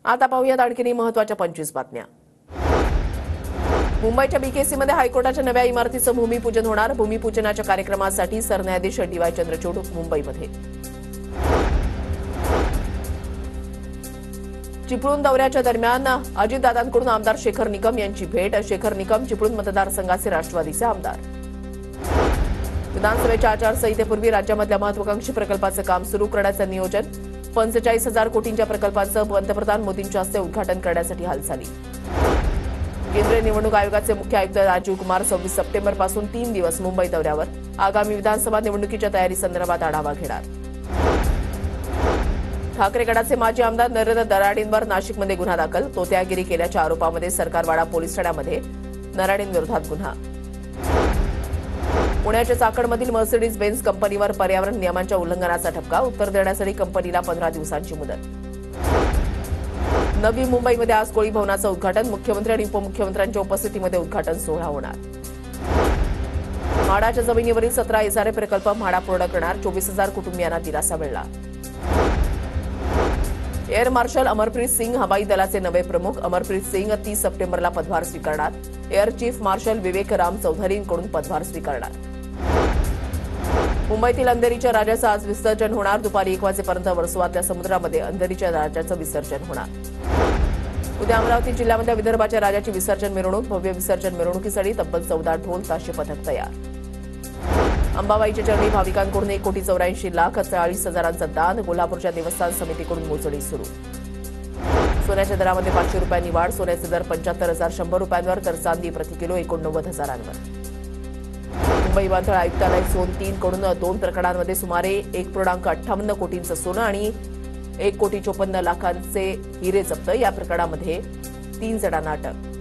आता पाहूयात आणखीन महत्त्वाच्या 25 बातम्या। मुंबईच्या बीकेसीमध्ये हायकोर्टाच्या नव्या इमारतीचं भूमिपूजन होणार। भूमिपूजनाच्या कार्यक्रमासाठी सरन्यायाधीश डी.वाय. चंद्रचूड मुंबईमध्ये। चिपळूण दौऱ्याच्या दरम्यान अजितदादांकडून आमदार शेखर निकम यांची भेट। शेखर निकम चिपळूण मतदारसंघाचे राष्ट्रवादीचे आमदार। विधानसभेच्या आचारसंहितेपूर्वी राज्यामधल्या महत्त्वाकांक्षी प्रकल्पाचं काम सुरू करण्याचं नियोजन। 45,000 कोटींच्या प्रकल्पांचं पंतप्रधान मोदींच्या हस्ते उद्घाटन करण्यासाठी हालचाली। केंद्रीय निवडणूक आयोगाचे मुख्य आयुक्त राजीव कुमार 26 सप्टेंबरपासून 3 दिवस मुंबई दौऱ्यावर। आगामी विधानसभा निवडणुकीच्या तयारीसंदर्भात आढावा घेणार। ठाकरे गटाचे माजी आमदार नरेंद्र दराडेंवर नाशिकमध्ये गुन्हा दाखल। तोत्यागिरी केल्याच्या आरोपामध्ये सरकारवाडा पोलीस ठाण्यामध्ये दराडेंविरोधात गुन्हा। पुण्याच्या चाकणमधील मर्सिडीज बेन्झ कंपनीवर पर्यावरण नियमांच्या उल्लंघनाचा ठपका। उत्तर देण्यासाठी कंपनीला 15 दिवसांची मुदत। नवी मुंबईमध्ये आज कोळी भवनाचं उद्घाटन। मुख्यमंत्री आणि उपमुख्यमंत्र्यांच्या उपस्थितीमध्ये उद्घाटन सोहळा होणार। म्हाडाच्या जमिनीवरील 17 एसआरए प्रकल्प म्हाडा पूर्ण करणार। 24,000 कुटुंबियांना दिलासा मिळाला। एअर मार्शल अमरप्रीत सिंग हवाई दलाचे नवे प्रमुख। अमरप्रीत सिंग 30 सप्टेंबरला पदभार स्वीकारणार। एअर चीफ मार्शल विवेक राम चौधरींकडून पदभार स्वीकारणार। मुंबईतील अंधेरीच्या राजाचं आज विसर्जन होणार। दुपारी 1 वाजेपर्यंत वर्सोवातल्या समुद्रामध्ये अंधेरीच्या राजाचं विसर्जन होणार। उद्या अमरावती जिल्ह्यामधल्या विदर्भाच्या राजाची विसर्जन मिरवणूक। भव्य विसर्जन मिरवणुकीसाठी तब्बल 14 ढोल ताशे पथक तयार। अंबाबाईच्या चरणी भाविकांकडून 1,84,00,000 40,000 दान। कोल्हापूरच्या देवस्थान समितीकडून मोजणी सुरू। सोन्याच्या दरामध्ये 500 रुपयांनी वाढ। सोन्याचे दर 75,100 रुपयांवर तर चांदी प्रति किलो 89,000वर। मुंबई विमानतळ आयुक्तालय झोन 3 कडून 2 प्रकरणांमध्ये सुमारे 1.58 कोटींचं सोनं आणि 1,54,00,000 हिरे जप्त। या प्रकरणामध्ये 3 जणांना अटक।